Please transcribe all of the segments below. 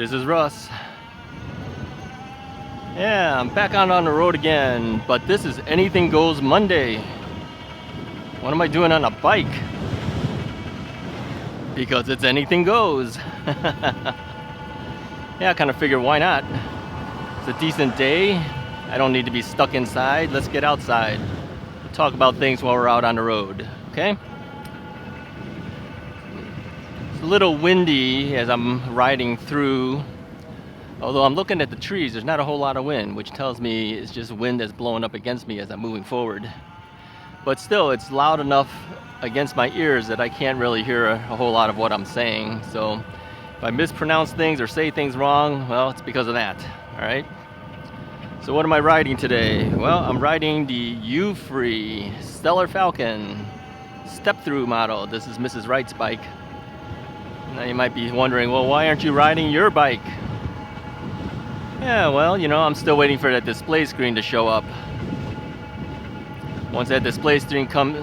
This is Russ. Yeah, I'm back out on the road again, but this is Anything Goes Monday. What am I doing on a bike? Because it's anything goes. Yeah, I kind of figured why not? It's a decent day. I don't need to be stuck inside. Let's get outside. We'll talk about things while we're out on the road, okay? It's a little windy as I'm riding through. Although I'm looking at the trees, there's not a whole lot of wind, which tells me it's just wind that's blowing up against me as I'm moving forward. But still, it's loud enough against my ears that I can't really hear a whole lot of what I'm saying. So if I mispronounce things or say things wrong, well, it's because of that, all right? So what am I riding today? Well, I'm riding the U-Free Stellar Falcon step-through model. This is Mrs. Wright's bike. Now you might be wondering, well, why aren't you riding your bike? Yeah, well, you know, I'm still waiting for that display screen to show up. Once that display screen comes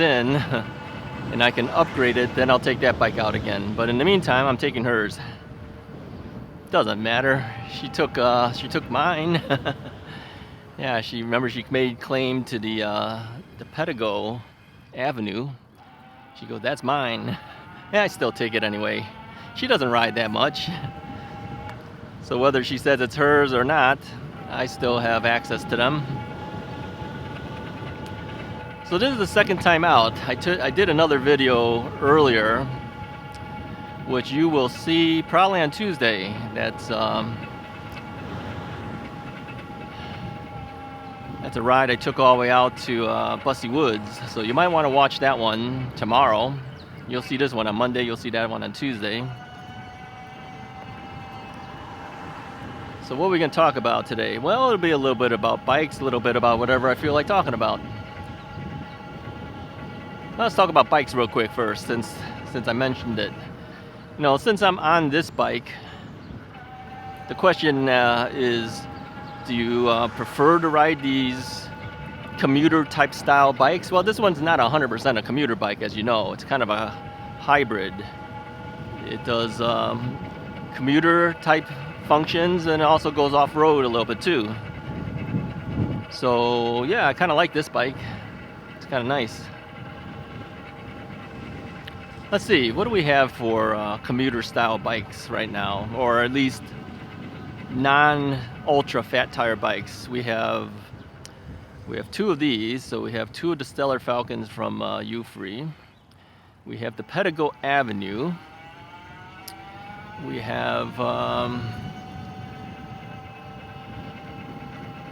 in and I can upgrade it, then I'll take that bike out again. But in the meantime, I'm taking hers. Doesn't matter. She took mine. Yeah, she made claim to the Pedigo Avenue. She goes, "That's mine." Yeah, I still take it anyway. She doesn't ride that much. So whether she says it's hers or not, I still have access to them. So this is the second time out. I did another video earlier, which you will see probably on Tuesday. That's a ride I took all the way out to Bussy Woods. So you might want to watch that one tomorrow. You'll see this one on Monday. You'll see that one on Tuesday. So what are we going to talk about today? Well, it'll be a little bit about bikes, a little bit about whatever I feel like talking about. Let's talk about bikes real quick first, since I mentioned it. You know, since I'm on this bike, the question is, do you prefer to ride these commuter type style bikes? Well, this one's not 100% a commuter bike, as you know. It's kind of a hybrid. It does commuter type functions and it also goes off-road a little bit too. So yeah, I kind of like this bike. It's kind of nice. Let's see, what do we have for commuter style bikes right now, or at least non-ultra fat tire bikes? We have two of these. So we have two of the Stellar Falcons from U-Free. We have the Pedigo Avenue. We have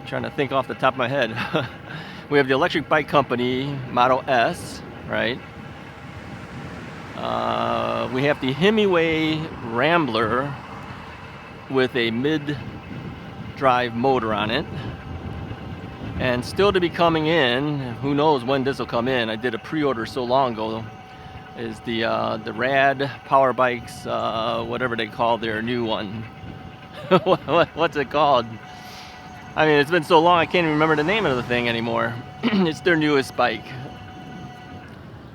trying to think off the top of my head. We have the Electric Bike Company Model S, right? We have the Himiway Rambler with a mid-drive motor on it. And still to be coming in, who knows when this will come in. I did a pre-order so long ago, is the Rad Power Bikes, whatever they call their new one. What's it called? I mean, it's been so long I can't even remember the name of the thing anymore. It's their newest bike.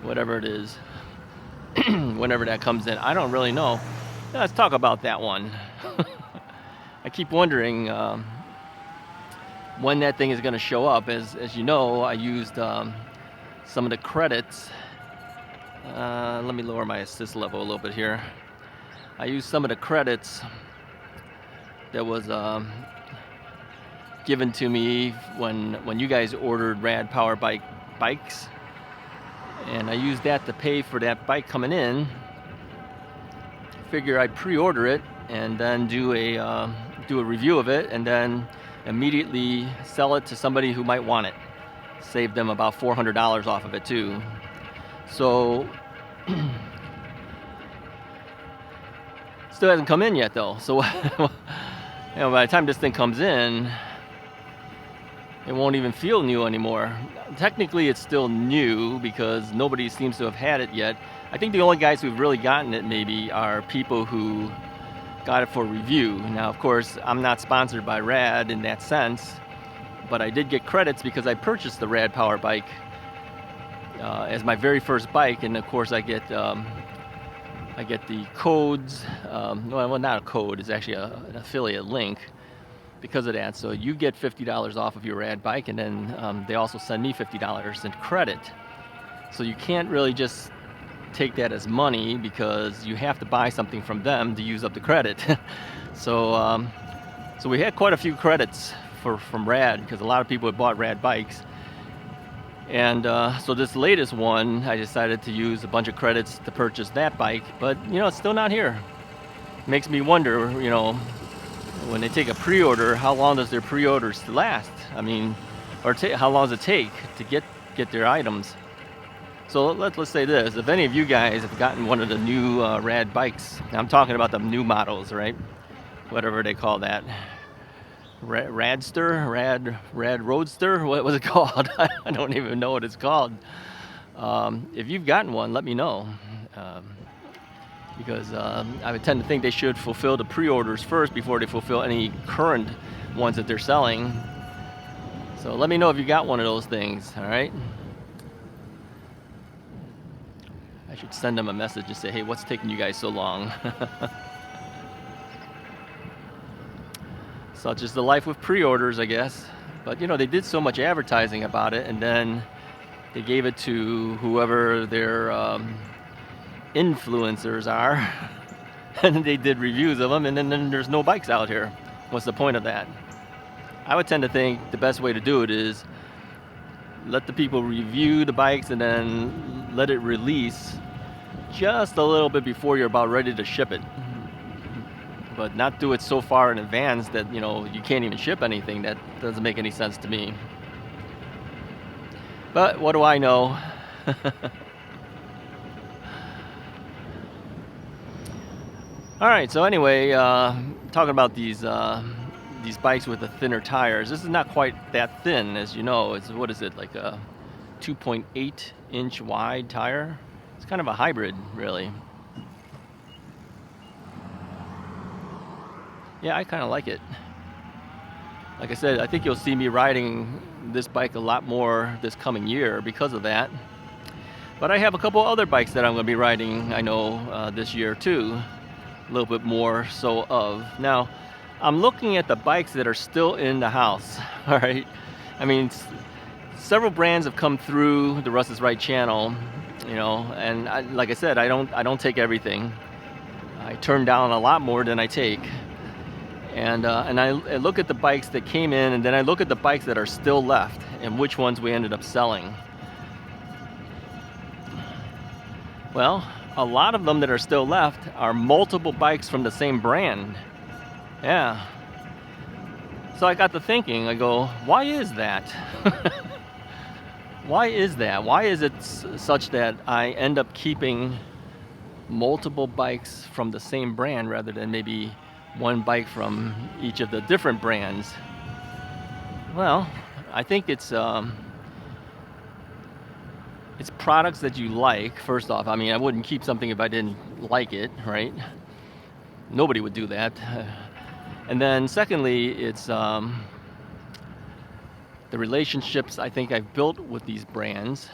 Whatever it is. Whenever that comes in. I don't really know. Let's talk about that one. I keep wondering when that thing is going to show up. As you know, I used some of the credits. Let me lower my assist level a little bit here. I used some of the credits that was given to me when you guys ordered Rad Power bikes, and I used that to pay for that bike coming in. Figure I'd pre-order it and then do a review of it, and then immediately sell it to somebody who might want it. Save them about $400 off of it too. So still hasn't come in yet though. So you know, by the time this thing comes in, it won't even feel new anymore. Technically it's still new because nobody seems to have had it yet. I think the only guys who've really gotten it maybe are people who got it for review. Now, of course, I'm not sponsored by Rad in that sense, but I did get credits because I purchased the Rad Power bike as my very first bike, and of course I get I get the codes. Well, not a code. It's actually an affiliate link because of that. So you get $50 off of your rad bike, and then they also send me $50 in credit. So you can't really just take that as money because you have to buy something from them to use up the credit. So so we had quite a few credits from rad because a lot of people had bought rad bikes. And so this latest one, I decided to use a bunch of credits to purchase that bike, but it's still not here. Makes me wonder, when they take a pre-order, how long does their pre-orders last? I mean, or how long does it take to get their items? So let's say this: if any of you guys have gotten one of the new rad bikes, I'm talking about the new models, right? Whatever they call that. Radster, Rad Roadster, what was it called? I don't even know what it's called. If you've gotten one, let me know, because I would tend to think they should fulfill the pre-orders first before they fulfill any current ones that they're selling. So let me know if you got one of those things, all right? I should send them a message and say, hey, what's taking you guys so long? Such is the life with pre-orders, I guess. But they did so much advertising about it, and then they gave it to whoever their influencers are, and they did reviews of them, and then there's no bikes out here. What's the point of that? I would tend to think the best way to do it is let the people review the bikes and then let it release just a little bit before you're about ready to ship it. But not do it so far in advance that you can't even ship anything. That doesn't make any sense to me. But what do I know? All right. So anyway, talking about these bikes with the thinner tires. This is not quite that thin, as you know. It's what is it, like a 2.8 inch wide tire? It's kind of a hybrid, really. Yeah, I kind of like it. Like I said, I think you'll see me riding this bike a lot more this coming year because of that. But I have a couple other bikes that I'm going to be riding, I know, this year too. A little bit more so of. Now, I'm looking at the bikes that are still in the house, all right? I mean, several brands have come through the Russ is Right channel, and like I said, I don't take everything. I turn down a lot more than I take. And I look at the bikes that came in, and then I look at the bikes that are still left and which ones we ended up selling. Well, a lot of them that are still left are multiple bikes from the same brand. Yeah. So I got to thinking, I go, why is that? Why is that? Why is it such that I end up keeping multiple bikes from the same brand rather than maybe one bike from each of the different brands? Well, I think it's products that you like, first off. I mean, I wouldn't keep something if I didn't like it, right? Nobody would do that. And then secondly, it's the relationships I think I've built with these brands,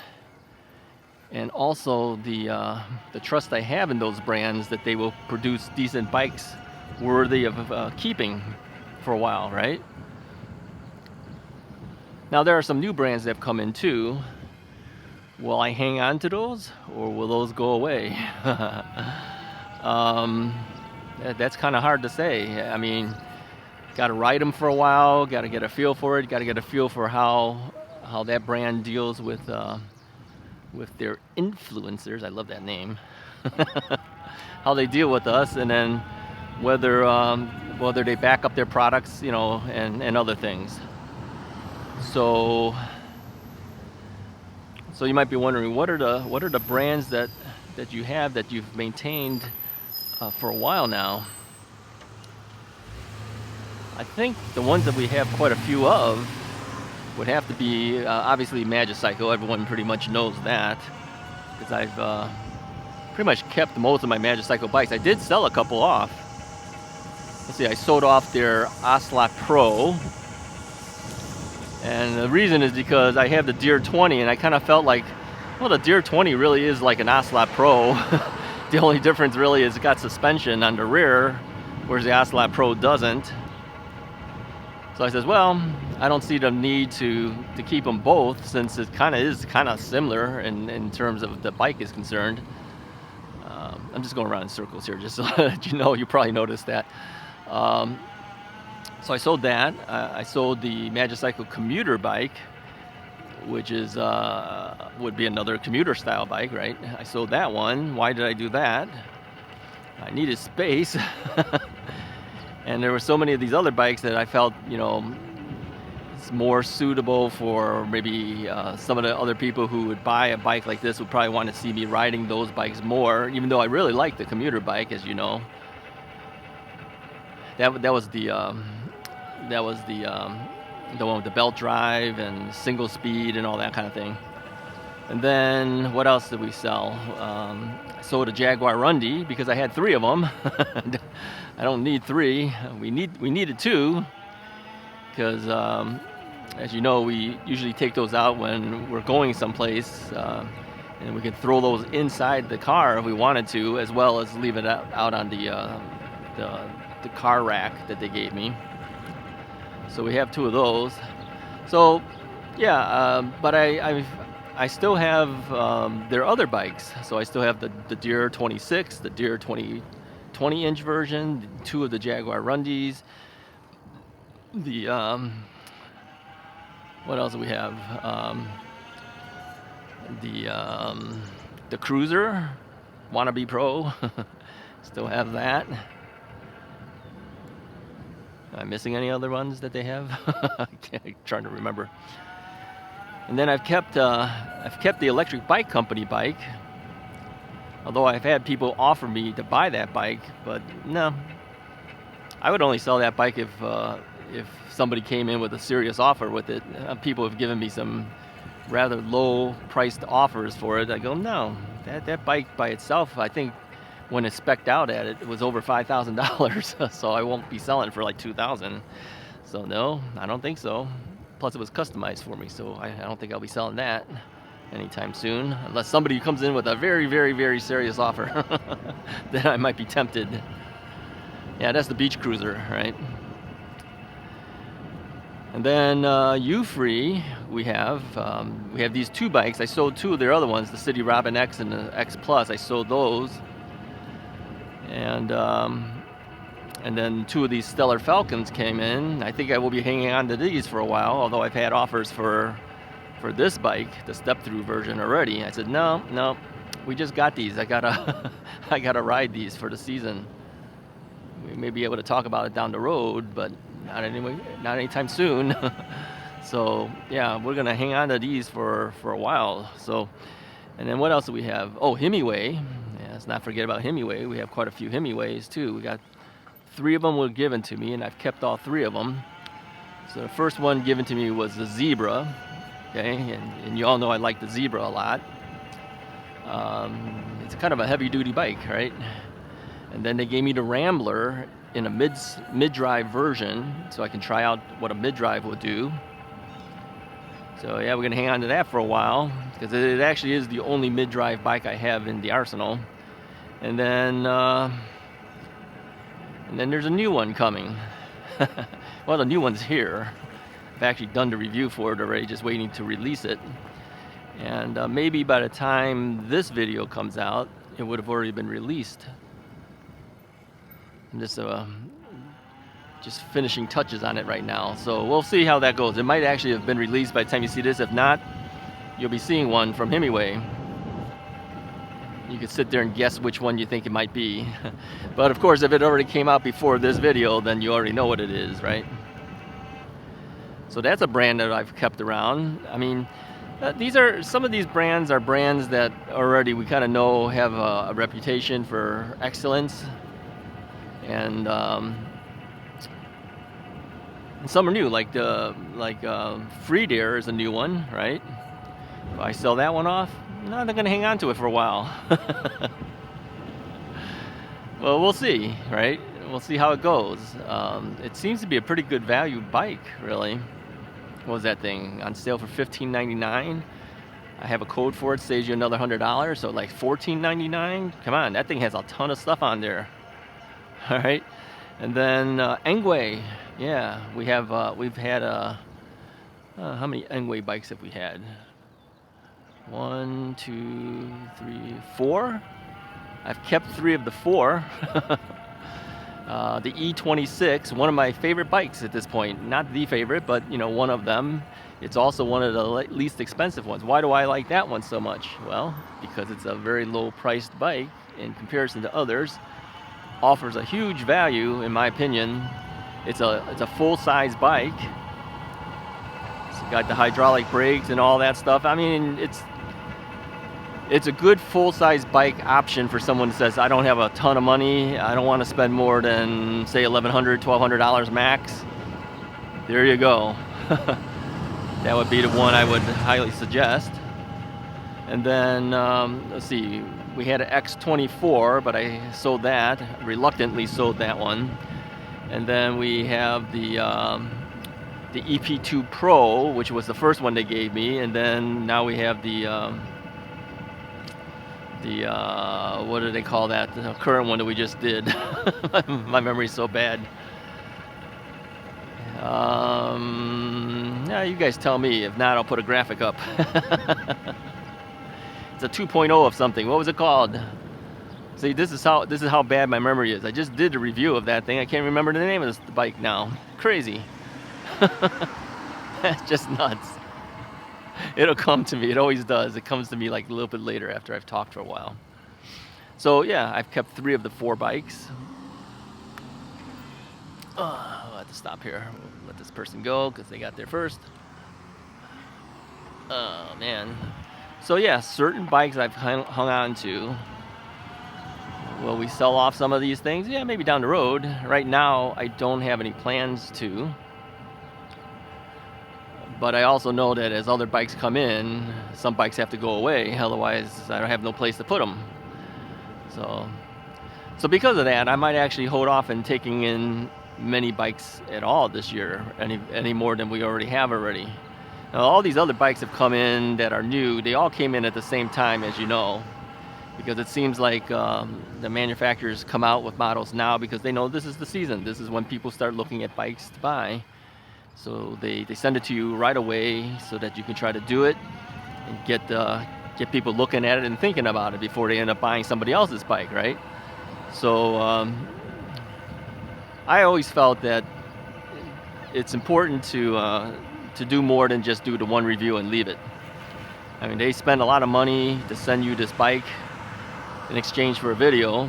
and also the trust I have in those brands that they will produce decent bikes worthy of keeping for a while, right? Now there are some new brands that have come in too. Will I hang on to those, or will those go away? That's kind of hard to say. I mean, got to ride them for a while, got to get a feel for it, got to get a feel for how that brand deals with their influencers. I love that name. How they deal with us, and then whether they back up their products, and other things. So you might be wondering, what are the brands that you have that you've maintained for a while now? I think the ones that we have quite a few of would have to be obviously Magicycle. Everyone pretty much knows that, because I've pretty much kept most of my Magicycle bikes. I did sell a couple off. Let's see, I sold off their Ocelot Pro. And the reason is because I have the Deer 20, and I kind of felt like, well, the Deer 20 really is like an Ocelot Pro. The only difference really is it got suspension on the rear, whereas the Ocelot Pro doesn't. So I says, well, I don't see the need to keep them both, since it is kind of similar in terms of the bike is concerned. I'm just going around in circles here, just so that you know. You probably noticed that. So I sold that. I sold the Magicycle commuter bike, which is would be another commuter style bike, right? I sold that one. Why did I do that? I needed space. And there were so many of these other bikes that I felt, you know, it's more suitable for maybe some of the other people who would buy a bike like this would probably want to see me riding those bikes more, even though I really like the commuter bike, as you know. That was the one with the belt drive and single speed and all that kind of thing. And then what else did we sell? I sold a Jaguar Rundy because I had 3 of them. I don't need 3. We needed 2 because, as you know, we usually take those out when we're going someplace, and we can throw those inside the car if we wanted to, as well as leave it out on the car rack that they gave me. So we have 2 of those. So yeah, but I still have their other bikes. So I still have the Deere 26, the Deere 20-inch version, 2 of the Jaguar Rundys, the what else do we have? The Cruiser Wannabe Pro. Still have that. Am I missing any other ones that they have? I'm trying to remember. And then I've kept the Electric Bike Company bike. Although I've had people offer me to buy that bike, but no. I would only sell that bike if somebody came in with a serious offer with it. People have given me some rather low-priced offers for it. I go, no, that bike by itself, I think, when it's spec'd out at it, was over $5,000, so I won't be selling it for like $2,000. So no, I don't think so. Plus it was customized for me, so I don't think I'll be selling that anytime soon, unless somebody comes in with a very, very, very serious offer. Then I might be tempted. Yeah, that's the Beach Cruiser, right? And then U-Free, we have these 2 bikes. I sold 2 of their other ones, the City Robin X and the X Plus. I sold those. And then 2 of these Stellar Falcons came in. I think I will be hanging on to these for a while, although I've had offers for this bike, the step-through version, already. I said, no, we just got these. I gotta ride these for the season. We may be able to talk about it down the road, but not anytime soon. So yeah, we're gonna hang on to these for a while. So, and then what else do we have? Oh, Himiway. Yeah, let's not forget about Himiway. We have quite a few Himiways too. We got 3 of them were given to me, and I've kept all 3 of them. So the first one given to me was the Zebra. Okay, and you all know I like the Zebra a lot. It's kind of a heavy-duty bike, right? And then they gave me the Rambler in a mid-drive version, so I can try out what a mid-drive will do. So yeah, we're gonna hang on to that for a while, because it actually is the only mid-drive bike I have in the arsenal. And then there's a new one coming. Well, the new one's here. I've actually done the review for it already, just waiting to release it. And maybe by the time this video comes out, it would have already been released. I'm just finishing touches on it right now, so we'll see how that goes. It might actually have been released by the time you see this. If not, you'll be seeing one from Himiway. You could sit there and guess which one you think it might be. But of course, if it already came out before this video, then you already know what it is, right? So that's a brand that I've kept around. I mean, some of these brands are brands that already we kind of know have a reputation for excellence. And some are new, like Freed Air is a new one, right? If I sell that one off, no, they're gonna hang on to it for a while. Well, we'll see, right? We'll see how it goes. It seems to be a pretty good value bike, really. What was that thing on sale for $15.99? I have a code for it, saves you another $100, so like $14.99. Come on, that thing has a ton of stuff on there. All right, and then Engwe, yeah, we've had how many Engwe bikes have we had? 1, 2, 3, 4. I've kept 3 of the 4. The E26, one of my favorite bikes at this point. Not the favorite, but you know, one of them. It's also one of the least expensive ones. Why do I like that one so much? Well, because it's a very low-priced bike in comparison to others. Offers a huge value, in my opinion. It's a full-size bike. It's got the hydraulic brakes and all that stuff. I mean, it's a good full-size bike option for someone who says, I don't have a ton of money, I don't want to spend more than, say, $1,100, $1,200 max. There you go. That would be the one I would highly suggest. And then, let's see, we had an X24, but I sold that, reluctantly sold that one. And then we have the EP2 Pro, which was the first one they gave me, and then now we have the what do they call that? The current one that we just did. My memory's so bad. Yeah, you guys tell me. If not, I'll put a graphic up. It's a 2.0 of something. What was it called? See, this is how bad my memory is. I just did a review of that thing. I can't remember the name of this bike now. Crazy. That's just nuts. It'll come to me. It always does. It comes to me like a little bit later after I've talked for a while. So yeah, I've kept 3 of the 4 bikes. I'll have to stop here. Let this person go because they got there first. Oh man. So yeah, certain bikes I've hung on to. Will we sell off some of these things? Yeah, maybe down the road. Right now, I don't have any plans to. But I also know that as other bikes come in, some bikes have to go away. Otherwise, I don't have no place to put them. So because of that, I might actually hold off on taking in many bikes at all this year, any more than we already have already. Now, all these other bikes have come in that are new. They all came in at the same time, as you know, because it seems like the manufacturers come out with models now because they know this is the season. This is when people start looking at bikes to buy. So they send it to you right away so that you can try to do it and get people looking at it and thinking about it before they end up buying somebody else's bike, right? So I always felt that it's important to do more than just do the one review and leave it. I mean, they spend a lot of money to send you this bike in exchange for a video,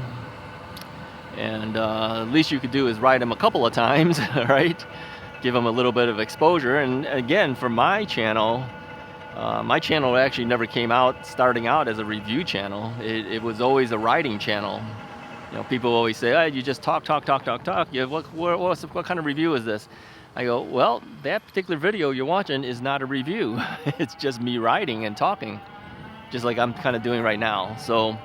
and the least you could do is ride them a couple of times, right? Give them a little bit of exposure. And again, for my channel actually never came out starting out as a review channel. It was always a riding channel. You know, people always say, "Oh, you just talk. Yeah, what kind of review is this?" I go, well, that particular video you're watching is not a review. It's just me riding and talking, just like I'm kind of doing right now. So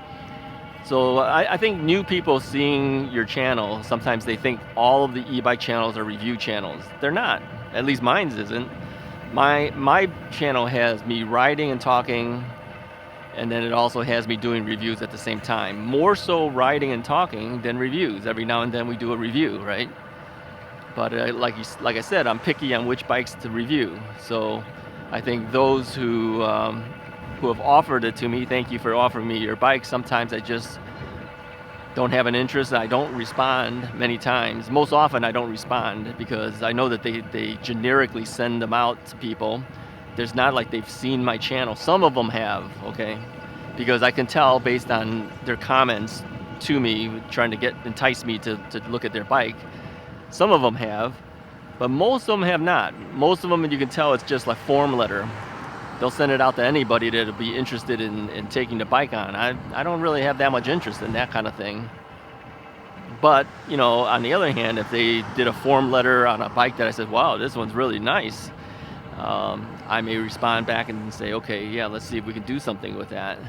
I think new people seeing your channel, sometimes they think all of the e-bike channels are review channels. They're not. At least mine isn't. My channel has me riding and talking, and then it also has me doing reviews at the same time. More so riding and talking than reviews. Every now and then we do a review, right? But like I said, I'm picky on which bikes to review. So I think those who have offered it to me, thank you for offering me your bike. Sometimes I just don't have an interest. I don't respond many times. Most often I don't respond because I know that they generically send them out to people. There's not like they've seen my channel. Some of them have, okay? Because I can tell based on their comments to me, trying to entice me to look at their bike. Some of them have, but most of them have not. Most of them, you can tell it's just like form letter. They'll send it out to anybody that'll be interested in taking the bike on. I don't really have that much interest in that kind of thing. But, you know, on the other hand, if they did a form letter on a bike that I said, wow, this one's really nice, I may respond back and say, okay, yeah, let's see if we can do something with that.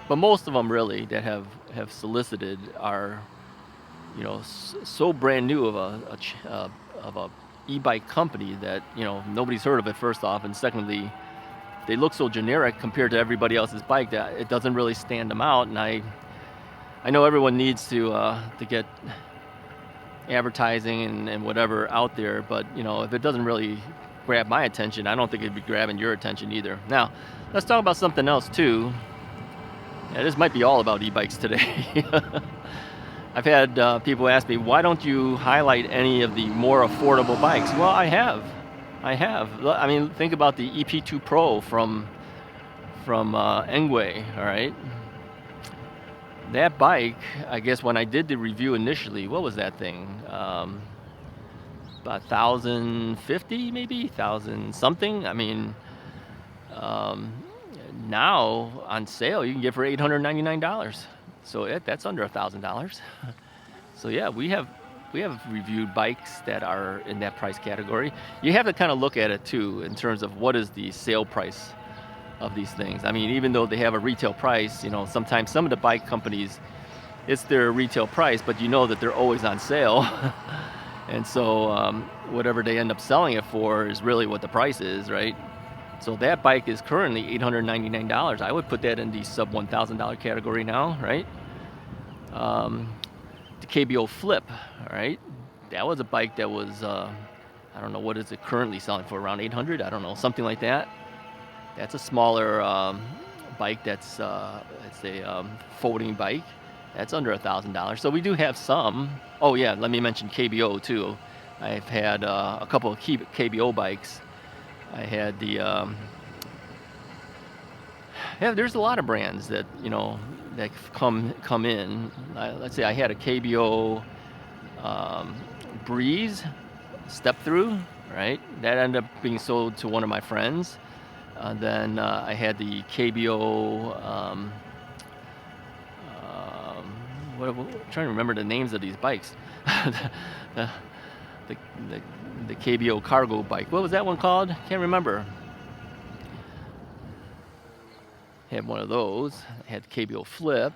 But most of them really that have solicited are, you know, so brand new of a e-bike company that, nobody's heard of it, first off, and secondly, they look so generic compared to everybody else's bike that it doesn't really stand them out. And I know everyone needs to get advertising and whatever out there, but if it doesn't really grab my attention, I don't think it'd be grabbing your attention either. Now, let's talk about something else too. Yeah, this might be all about e-bikes today. I've had people ask me, why don't you highlight any of the more affordable bikes? Well, I have. I mean, think about the EP2 Pro from Engwe, all right? That bike, I guess when I did the review initially, what was that thing? About 1,050 maybe, 1,000 something. I mean, now on sale you can get for $899. So that's under $1,000. So yeah, we have reviewed bikes that are in that price category. You have to kind of look at it too in terms of what is the sale price of these things. I mean, even though they have a retail price, sometimes some of the bike companies, it's their retail price, but that they're always on sale. And so whatever they end up selling it for is really what the price is, right? So that bike is currently $899. I would put that in the sub $1,000 category now, right? The KBO Flip, all right? That was a bike that was, I don't know, what is it currently selling for, around 800? I don't know, something like that. That's a smaller bike. It's a folding bike. That's under $1,000. So we do have some. Oh yeah, let me mention KBO too. I've had a couple of KBO bikes. I had the there's a lot of brands that that come in. Let's say I had a KBO Breeze step through, right? That ended up being sold to one of my friends. Then I had the KBO. I'm trying to remember the names of these bikes. the KBO cargo bike. What was that one called? Can't remember. Had one of those. I had the KBO Flip.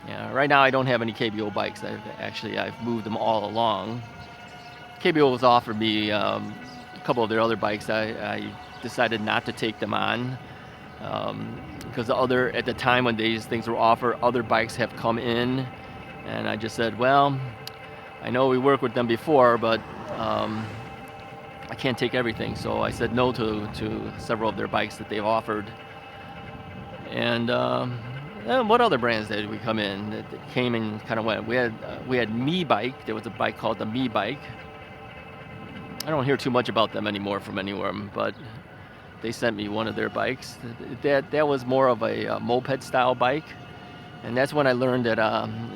Yeah, right now I don't have any KBO bikes. I've moved them all along. KBO has offered me a couple of their other bikes. I decided not to take them on because at the time when these things were offered, other bikes have come in, and I just said, well, I know we worked with them before, but I can't take everything. So I said no to several of their bikes that they've offered. And what other brands did we come in that came and kind of went? We had Me Bike. There was a bike called the Me Bike. I don't hear too much about them anymore from anywhere, but they sent me one of their bikes. That was more of a moped style bike, and that's when I learned that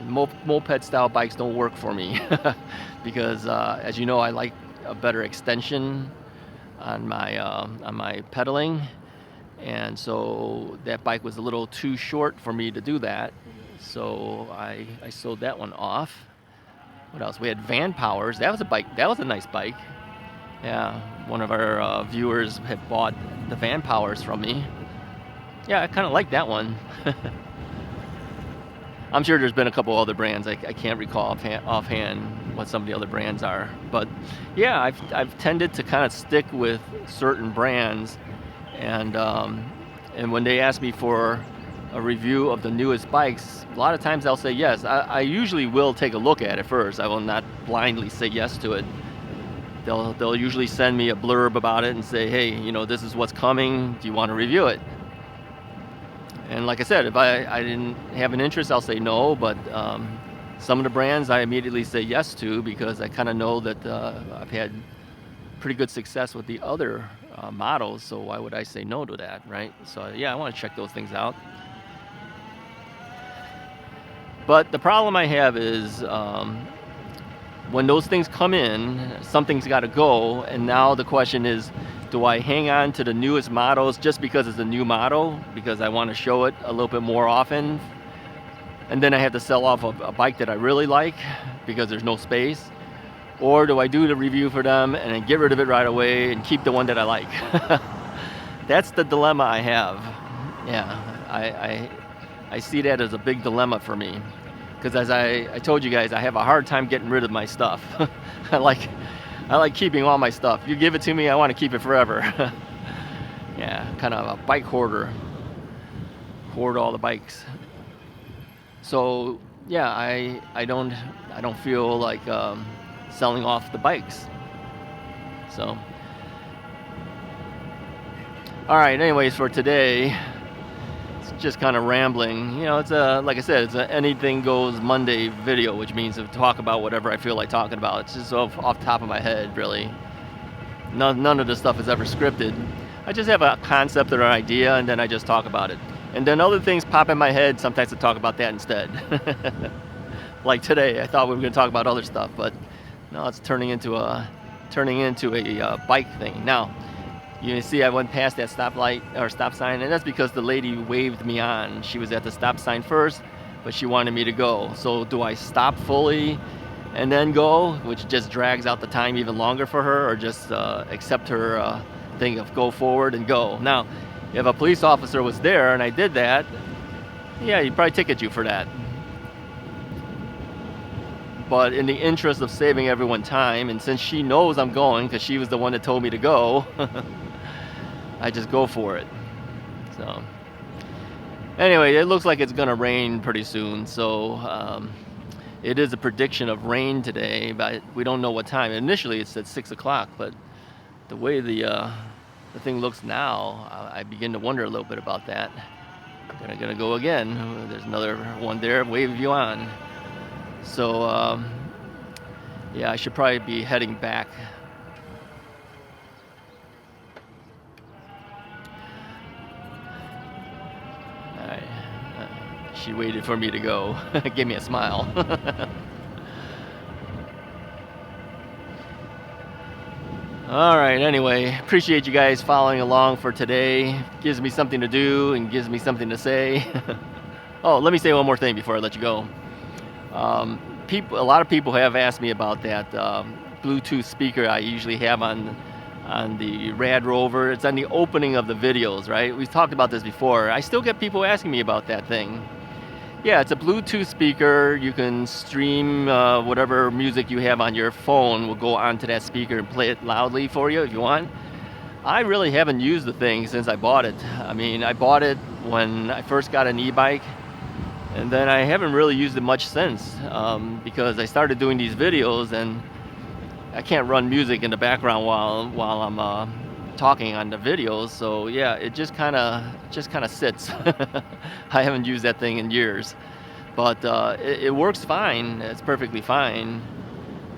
moped style bikes don't work for me because as you know, I like a better extension on my pedaling, and so that bike was a little too short for me to do that, so I sold that one off. What else? We had Van Powers. That was a nice bike. Yeah, one of our viewers had bought the Van Powers from me. Yeah, I kind of like that one. I'm sure there's been a couple other brands. I can't recall offhand what some of the other brands are. But yeah, I've tended to kind of stick with certain brands. And when they ask me for a review of the newest bikes, a lot of times I'll say yes. I usually will take a look at it first. I will not blindly say yes to it. They'll usually send me a blurb about it and say, hey, this is what's coming. Do you want to review it? And like I said, if I didn't have an interest, I'll say no. But some of the brands I immediately say yes to because I kind of know that I've had pretty good success with the other models. So why would I say no to that, right? So yeah, I want to check those things out. But the problem I have is when those things come in, something's got to go, and now the question is, do I hang on to the newest models just because it's a new model, because I want to show it a little bit more often, and then I have to sell off a bike that I really like because there's no space? Or do I do the review for them and then get rid of it right away and keep the one that I like? That's the dilemma I have. Yeah, I see that as a big dilemma for me. Because as I told you guys, I have a hard time getting rid of my stuff. I I like keeping all my stuff. You give it to me, I want to keep it forever. Yeah, kind of a bike hoarder. Hoard all the bikes. So yeah, I don't feel like selling off the bikes. So all right. Anyways, for today, it's just kind of rambling. You know, it's like I said, it's a anything goes Monday video, which means to talk about whatever I feel like talking about. It's just off the top of my head, really. None of this stuff is ever scripted. I just have a concept or an idea, and then I just talk about it. And then other things pop in my head. Sometimes I talk about that instead. Like today, I thought we were going to talk about other stuff, but no, it's turning into a bike thing. Now, you can see I went past that stop sign, and that's because the lady waved me on. She was at the stop sign first, but she wanted me to go. So do I stop fully and then go, which just drags out the time even longer for her, or just accept her thing of go forward and go? Now, if a police officer was there and I did that, yeah, he'd probably ticket you for that. But in the interest of saving everyone time, and since she knows I'm going, because she was the one that told me to go, I just go for it. So anyway, it looks like it's gonna rain pretty soon. So it is a prediction of rain today, but we don't know what time. Initially it said 6 o'clock, but the way the thing looks now, I begin to wonder a little bit about that. Gonna go again. There's another one there, wave you on. So yeah, I should probably be heading back. All right. She waited for me to go. Give me a smile. All right, anyway, appreciate you guys following along for today. Gives me something to do and gives me something to say. Oh, let me say one more thing before I let you go. A lot of people have asked me about that Bluetooth speaker I usually have on the Rad Rover. It's on the opening of the videos, right? We've talked about this before. I still get people asking me about that thing. Yeah, it's a Bluetooth speaker. You can stream whatever music you have on your phone will go onto that speaker and play it loudly for you if you want. I really haven't used the thing since I bought it. I mean, I bought it when I first got an e-bike, and then I haven't really used it much since because I started doing these videos and I can't run music in the background while I'm talking on the videos. So yeah, it just kind of sits. I haven't used that thing in years, but it works fine. It's perfectly fine.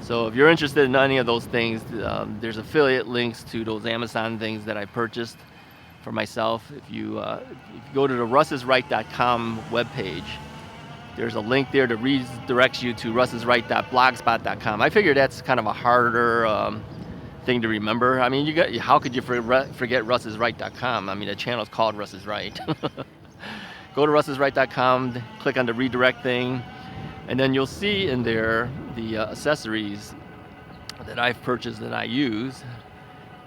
So if you're interested in any of those things, there's affiliate links to those Amazon things that I purchased for myself. If you go to the russisright.com webpage, there's a link there that redirects you to russisright.blogspot.com. I figure that's kind of a harder thing to remember. I mean, how could you forget russisright.com? I mean, the channel's called Russ is Right. Go to russisright.com, click on the redirect thing, and then you'll see in there the accessories that I've purchased that I use.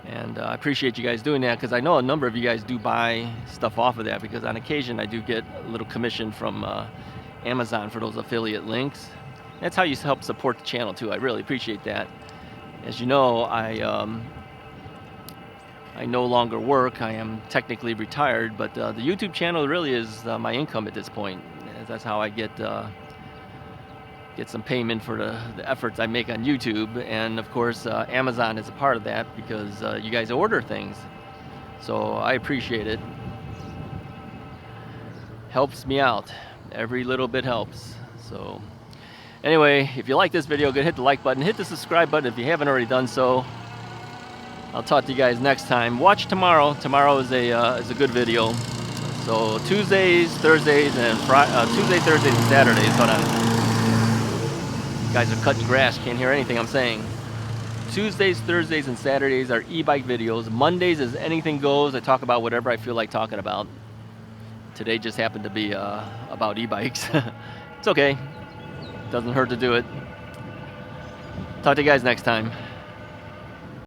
And I appreciate you guys doing that, because I know a number of you guys do buy stuff off of that, because on occasion I do get a little commission from Amazon for those affiliate links. That's how you help support the channel too. I really appreciate that. As you know, I no longer work. I am technically retired, but the YouTube channel really is my income at this point. That's how I get some payment for the efforts I make on YouTube. And of course, Amazon is a part of that, because you guys order things. So I appreciate it. Helps me out. Every little bit helps. So anyway, if you like this video, go hit the like button, hit the subscribe button if you haven't already done so. I'll talk to you guys next time. Watch tomorrow. Tomorrow is a good video. So Tuesdays, Thursdays, and Tuesday, Thursdays, and Saturdays. Hold on. You guys are cutting grass. Can't hear anything I'm saying. Tuesdays, Thursdays, and Saturdays are e-bike videos. Mondays is anything goes. I talk about whatever I feel like talking about. Today just happened to be about e-bikes. It's okay. Doesn't hurt to do it. Talk to you guys next time.